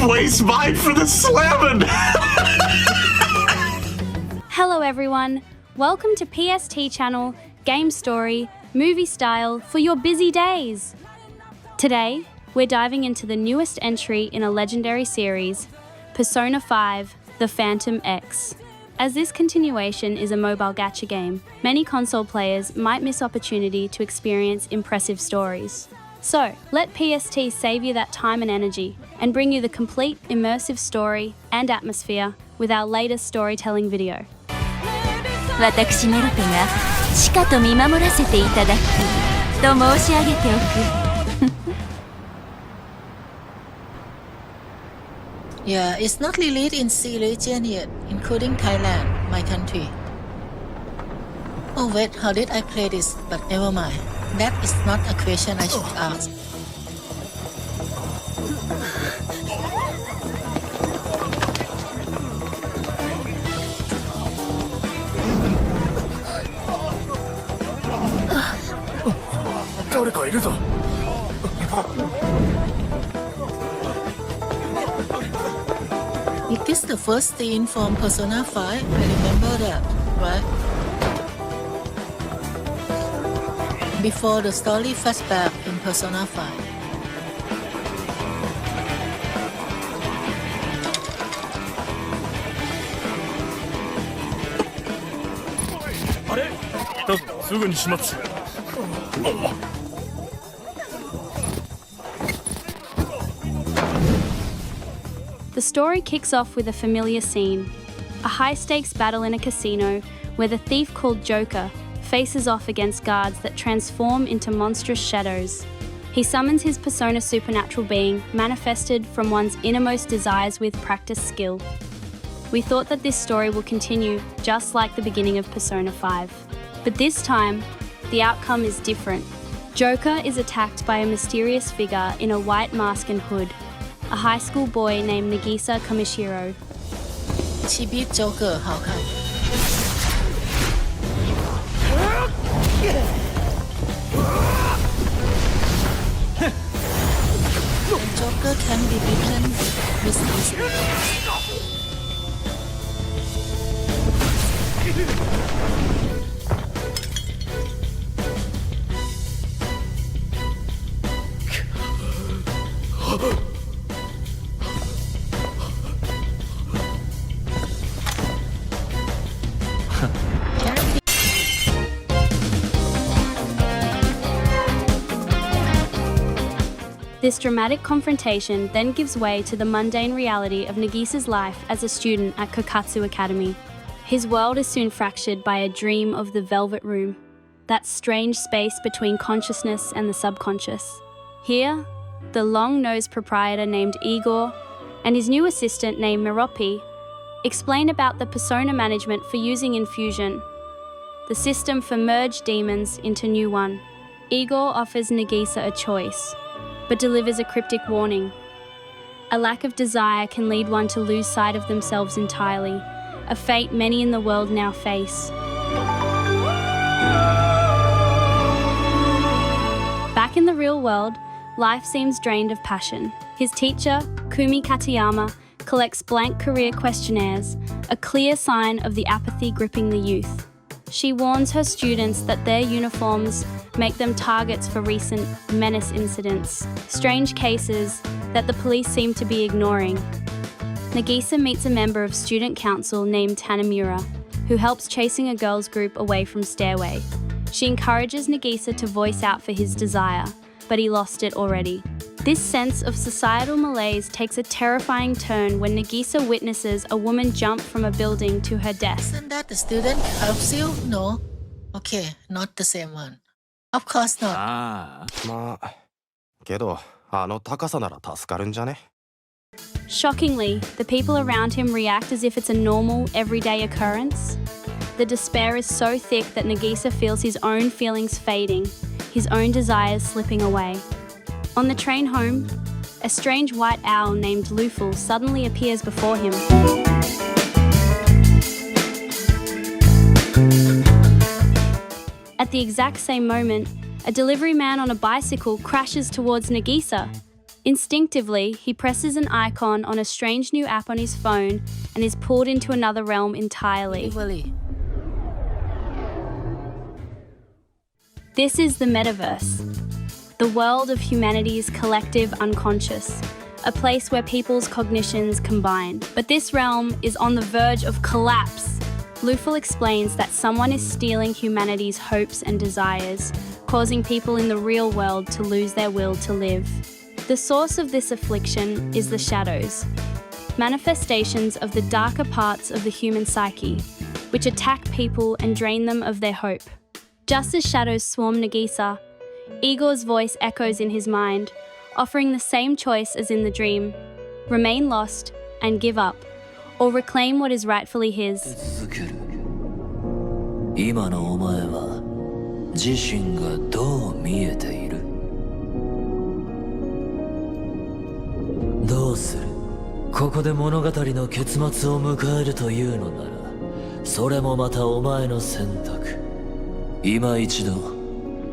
waste mine for the slamming! Hello everyone, welcome to PST channel, game story, movie style for your busy days. Today, we're diving into the newest entry in a legendary series, Persona 5, The Phantom X. As this continuation is a mobile gacha game, many console players might miss opportunity to experience impressive stories. So, let PST save you that time and energy and bring you the complete immersive story and atmosphere with our latest storytelling video. 私メロペがしかと見守らせていただくと申し上げておく。Yeah, it's not released in C region yet, including Thailand, my country. Oh wait, how did I play this? But never mind. That is not a question I should ask. Is this the first scene from Persona 5? I remember that, right? Before the story flashback in Persona 5. あれ？すぐに始末。The story kicks off with a familiar scene, a high-stakes battle in a casino where the thief called Joker faces off against guards that transform into monstrous shadows. He summons his persona supernatural being, manifested from one's innermost desires with practiced skill. We thought that this story will continue just like the beginning of Persona 5. But this time, the outcome is different. Joker is attacked by a mysterious figure in a white mask and hood, a high school boy named Nagisa Kamishiro. She beat Joker, how come? Joker can be beaten with ease. This dramatic confrontation then gives way to the mundane reality of Nagisa's life as a student at Kokatsu Academy. His world is soon fractured by a dream of the Velvet Room, that strange space between consciousness and the subconscious. Here, the long-nosed proprietor named Igor and his new assistant named Miropi explain about the persona management for using infusion, the system for merged demons into new one. Igor offers Nagisa a choice, but delivers a cryptic warning. A lack of desire can lead one to lose sight of themselves entirely, a fate many in the world now face. Back in the real world, life seems drained of passion. His teacher, Kumi Katayama, collects blank career questionnaires, a clear sign of the apathy gripping the youth. She warns her students that their uniforms make them targets for recent menace incidents, strange cases that the police seem to be ignoring. Nagisa meets a member of student council named Tanamura, who helps chasing a girls' group away from Stairway. She encourages Nagisa to voice out for his desire, but he lost it already. This sense of societal malaise takes a terrifying turn when Nagisa witnesses a woman jump from a building to her death. Isn't that the student council? No? Okay, not the same one. Of course not. まあけどあの高さなら助かるんじゃね? Shockingly, the people around him react as if it's a normal, everyday occurrence. The despair is so thick that Nagisa feels his own feelings fading, his own desires slipping away. On the train home, a strange white owl named Luful suddenly appears before him. At the exact same moment, a delivery man on a bicycle crashes towards Nagisa. Instinctively, he presses an icon on a strange new app on his phone and is pulled into another realm entirely. Delivery. This is the Metaverse, the world of humanity's collective unconscious, a place where people's cognitions combine. But this realm is on the verge of collapse. Lufel explains that someone is stealing humanity's hopes and desires, causing people in the real world to lose their will to live. The source of this affliction is the shadows, manifestations of the darker parts of the human psyche, which attack people and drain them of their hope. Just as shadows swarm Nagisa, Igor's voice echoes in his mind, offering the same choice as in the dream: remain lost and give up, or reclaim what is rightfully his. 今のお前は自身がどう見えている？どうする？ここで物語の結末を迎えるというのなら、それもまたお前の選択。今一度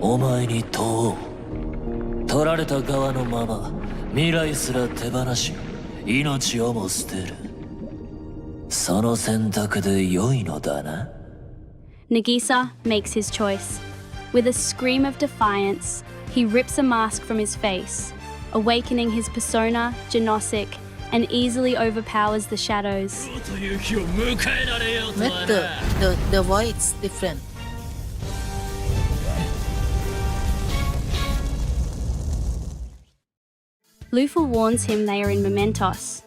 お前に問おう。取られた側のまま未来すら手放し、命をも捨てる。その選択で良いのだな。Nagisa makes his choice. With a scream of defiance, he rips a mask from his face, awakening his persona, Genostic, and easily overpowers the shadows. But the voice is different. Lufel warns him they are in Mementos,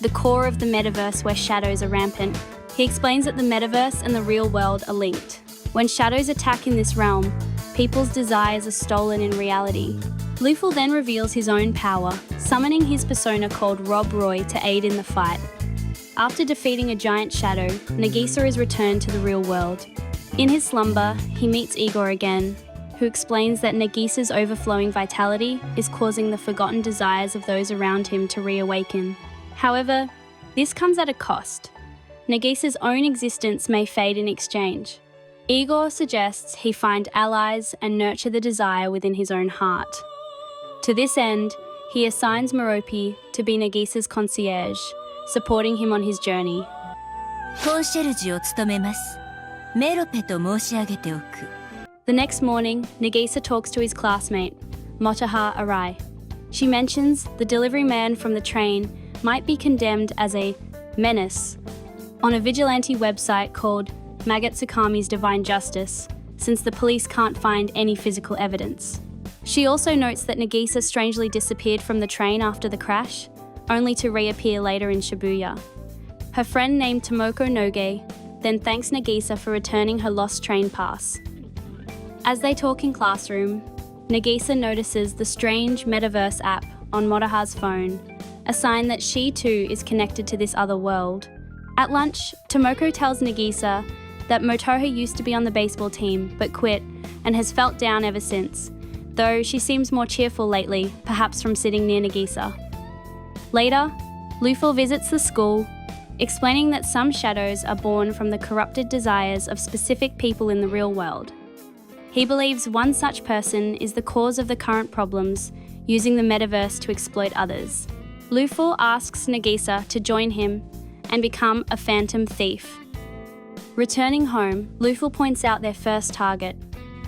the core of the metaverse where shadows are rampant. He explains that the metaverse and the real world are linked. When shadows attack in this realm, people's desires are stolen in reality. Lufel then reveals his own power, summoning his persona called Rob Roy to aid in the fight. After defeating a giant shadow, Nagisa is returned to the real world. In his slumber, he meets Igor again, who explains that Nagisa's overflowing vitality is causing the forgotten desires of those around him to reawaken. However, this comes at a cost. Nagisa's own existence may fade in exchange. Igor suggests he find allies and nurture the desire within his own heart. To this end, he assigns Merope to be Nagisa's concierge, supporting him on his journey. コンシェルジュを務めます。メロペと申し上げておく。The next morning, Nagisa talks to his classmate, Motaha Arai. She mentions the delivery man from the train might be condemned as a menace on a vigilante website called Magatsukami's Divine Justice, since the police can't find any physical evidence. She also notes that Nagisa strangely disappeared from the train after the crash, only to reappear later in Shibuya. Her friend named Tomoko Noge then thanks Nagisa for returning her lost train pass. As they talk in classroom, Nagisa notices the strange Metaverse app on Motaha's phone, a sign that she too is connected to this other world. At lunch, Tomoko tells Nagisa that Motoha used to be on the baseball team but quit and has felt down ever since, though she seems more cheerful lately, perhaps from sitting near Nagisa. Later, Lufel visits the school, explaining that some shadows are born from the corrupted desires of specific people in the real world. He believes one such person is the cause of the current problems, using the metaverse to exploit others. Lufel asks Nagisa to join him and become a Phantom Thief. Returning home, Lufel points out their first target,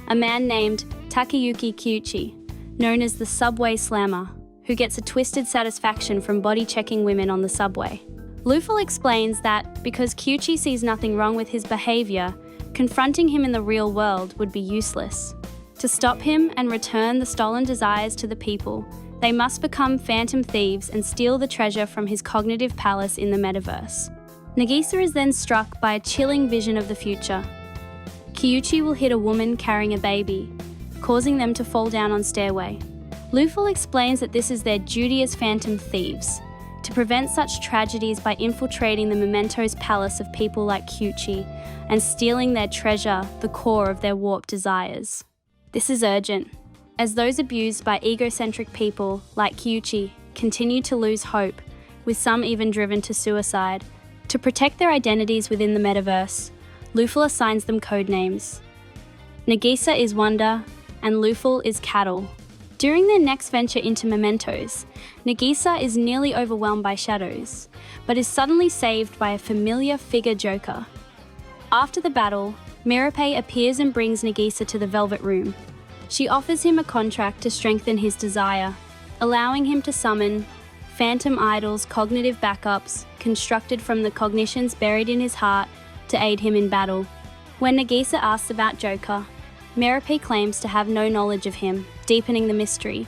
a man named Takayuki Kiuchi, known as the Subway Slammer, who gets a twisted satisfaction from body-checking women on the subway. Lufel explains that because Kiuchi sees nothing wrong with his behaviour, confronting him in the real world would be useless. To stop him and return the stolen desires to the people, they must become Phantom Thieves and steal the treasure from his cognitive palace in the metaverse. Nagisa is then struck by a chilling vision of the future. Kiuchi will hit a woman carrying a baby, causing them to fall down on stairway. Lufel explains that this is their duty as Phantom Thieves, to prevent such tragedies by infiltrating the Mementos palace of people like Kiuchi and stealing their treasure, the core of their warped desires. This is urgent, as those abused by egocentric people like Kiuchi continue to lose hope, with some even driven to suicide. To protect their identities within the metaverse, Lufel assigns them codenames. Nagisa is Wonder and Lufel is Cattle, During their next venture into mementos, Nagisa is nearly overwhelmed by shadows, but is suddenly saved by a familiar figure Joker. After the battle, Mirepe appears and brings Nagisa to the Velvet Room. She offers him a contract to strengthen his desire, allowing him to summon Phantom Idol's cognitive backups constructed from the cognitions buried in his heart to aid him in battle. When Nagisa asks about Joker, Mirepe claims to have no knowledge of him, deepening the mystery.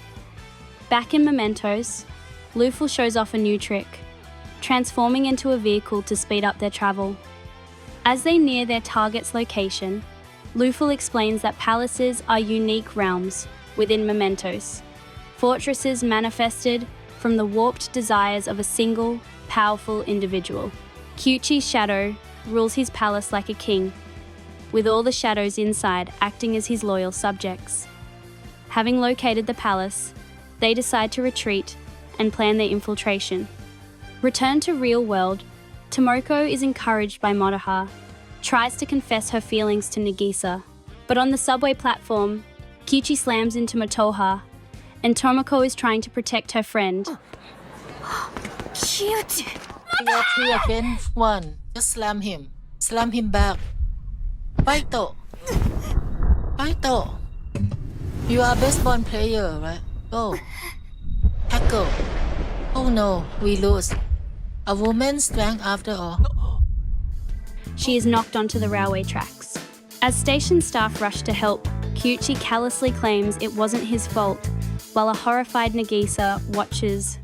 Back in Mementos, Lufel shows off a new trick, transforming into a vehicle to speed up their travel. As they near their target's location, Lufel explains that palaces are unique realms within Mementos, fortresses manifested from the warped desires of a single, powerful individual. Kiuchi's shadow rules his palace like a king, with all the shadows inside acting as his loyal subjects. Having located the palace, they decide to retreat and plan their infiltration. Returned to real world, Tomoko is encouraged by Motoha, tries to confess her feelings to Nagisa, but on the subway platform, Kiuchi slams into Motoha, and Tomoko is trying to protect her friend. Kiuchi! You're 3 against 1. Just slam him. Slam him back. Baito. Baito. You are a baseball player, right? Go. Tackle. Oh no, we lose. A woman's strength after all. She is knocked onto the railway tracks. As station staff rush to help, Kiuchi callously claims it wasn't his fault, while a horrified Nagisa watches.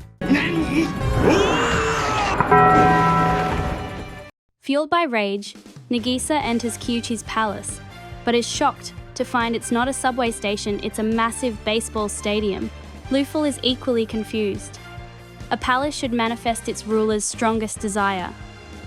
Fueled by rage, Nagisa enters Kiuchi's palace, but is shocked to find it's not a subway station, it's a massive baseball stadium. Lufel is equally confused. A palace should manifest its ruler's strongest desire,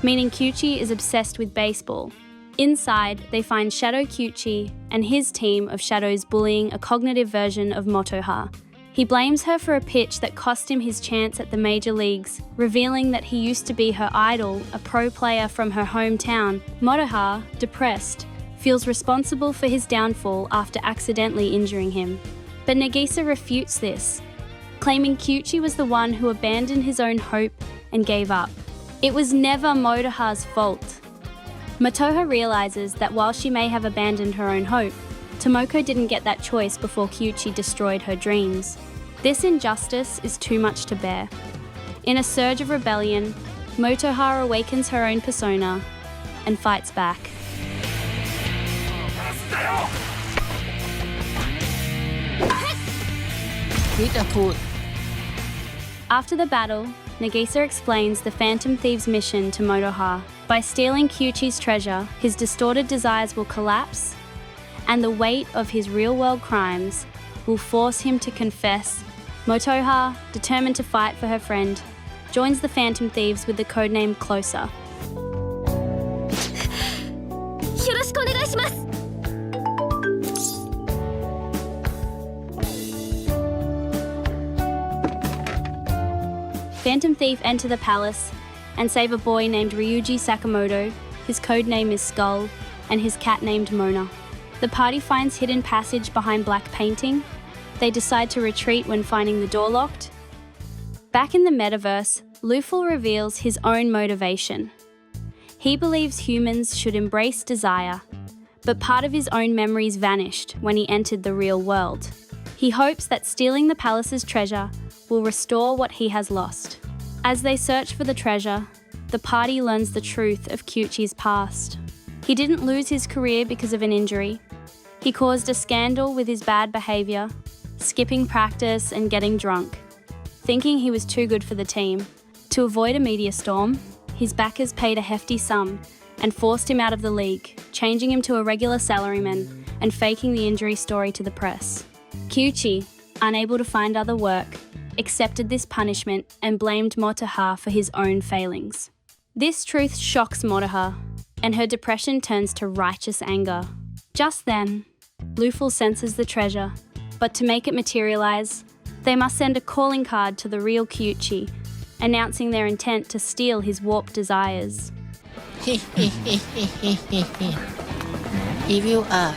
meaning Kiuchi is obsessed with baseball. Inside, they find Shadow Kiuchi and his team of shadows bullying a cognitive version of Motoha. He blames her for a pitch that cost him his chance at the major leagues, revealing that he used to be her idol, a pro player from her hometown. Motoha, depressed, feels responsible for his downfall after accidentally injuring him. But Nagisa refutes this, claiming Kiuchi was the one who abandoned his own hope and gave up. It was never Motoha's fault. Motoha realizes that while she may have abandoned her own hope, Tomoko didn't get that choice before Kiuchi destroyed her dreams. This injustice is too much to bear. In a surge of rebellion, Motoha awakens her own persona and fights back. With a foot. After the battle, Nagisa explains the Phantom Thieves' mission to Motoha. By stealing Kiuchi's treasure, his distorted desires will collapse, and the weight of his real-world crimes will force him to confess. Motoha, determined to fight for her friend, joins the Phantom Thieves with the codename Closer. Phantom Thief enter the palace and save a boy named Ryuji Sakamoto, his codename is Skull, and his cat named Mona. The party finds hidden passage behind black painting. They decide to retreat when finding the door locked. Back in the Metaverse, Lufel reveals his own motivation. He believes humans should embrace desire, but part of his own memories vanished when he entered the real world. He hopes that stealing the palace's treasure will restore what he has lost. As they search for the treasure, the party learns the truth of Kiuchi's past. He didn't lose his career because of an injury. He caused a scandal with his bad behaviour, skipping practice and getting drunk, thinking he was too good for the team. To avoid a media storm, his backers paid a hefty sum and forced him out of the league, changing him to a regular salaryman and faking the injury story to the press. Kiuchi, unable to find other work, accepted this punishment and blamed Motoha for his own failings. This truth shocks Motoha, and her depression turns to righteous anger. Just then, Lufel senses the treasure, but to make it materialise, they must send a calling card to the real Kiuchi, announcing their intent to steal his warped desires. Evil eye.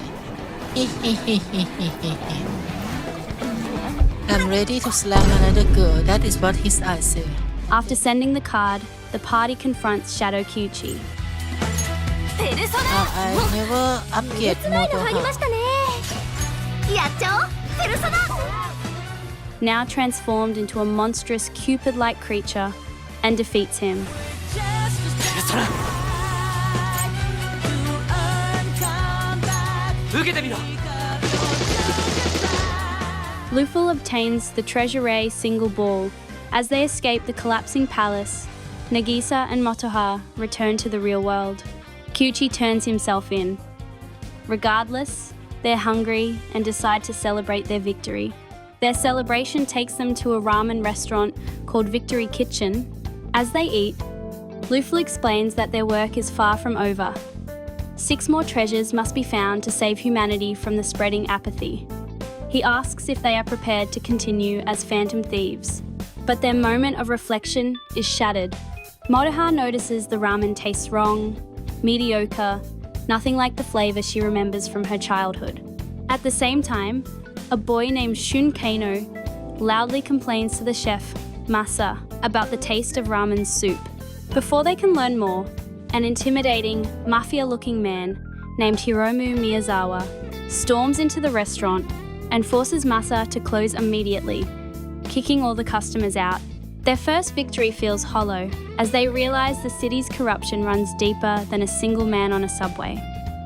I'm ready to slam another girl. That is what his eyes say. After sending the card, the party confronts Shadow Kiuchi. I never upgrade Motoha. Now transformed into a monstrous Cupid-like creature, and defeats him. Luful obtains the Treasure single ball. As they escape the collapsing palace, Nagisa and Motoha return to the real world. Kiuchi turns himself in. Regardless, they're hungry and decide to celebrate their victory. Their celebration takes them to a ramen restaurant called Victory Kitchen. As they eat, Luful explains that their work is far from over. 6 more treasures must be found to save humanity from the spreading apathy. He asks if they are prepared to continue as Phantom Thieves. But their moment of reflection is shattered. Motoha notices the ramen tastes wrong, mediocre, nothing like the flavour she remembers from her childhood. At the same time, a boy named Shun Kano loudly complains to the chef, Masa, about the taste of ramen soup. Before they can learn more, an intimidating, mafia-looking man named Hiromu Miyazawa storms into the restaurant and forces Masa to close immediately, kicking all the customers out. Their first victory feels hollow as they realise the city's corruption runs deeper than a single man on a subway.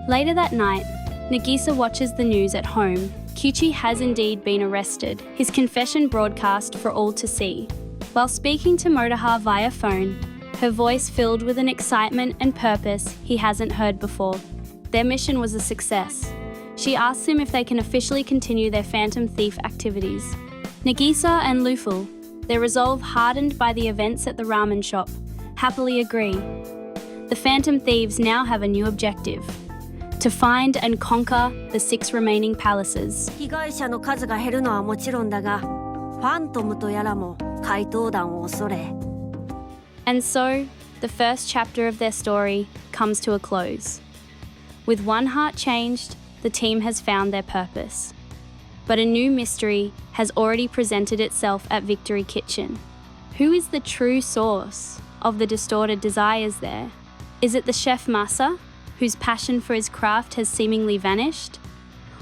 Later that night, Nagisa watches the news at home. Kiuchi has indeed been arrested, his confession broadcast for all to see. While speaking to Motoha via phone, her voice filled with an excitement and purpose he hasn't heard before. Their mission was a success. She asks him if they can officially continue their Phantom Thief activities. Nagisa and Luful, their resolve hardened by the events at the ramen shop, happily agree. The Phantom Thieves now have a new objective: to find and conquer the 6 remaining palaces. 被害者の数が減るのはもちろんだが、ファントムとやらも怪盗団を恐れ。And so, the first chapter of their story comes to a close. With one heart changed, the team has found their purpose. But a new mystery has already presented itself at Victory Kitchen. Who is the true source of the distorted desires there? Is it the chef Masa, whose passion for his craft has seemingly vanished?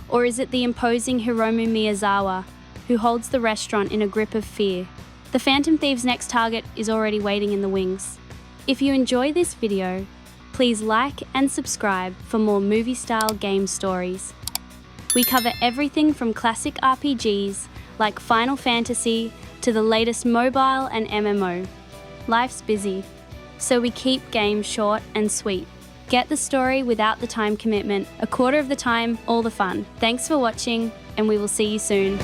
Or is it the imposing Hiromu Miyazawa, who holds the restaurant in a grip of fear? The Phantom Thieves' next target is already waiting in the wings. If you enjoy this video, please like and subscribe for more movie-style game stories. We cover everything from classic RPGs like Final Fantasy to the latest mobile and MMO. Life's busy, so we keep games short and sweet. Get the story without the time commitment, a quarter of the time, all the fun. Thanks for watching, and we will see you soon.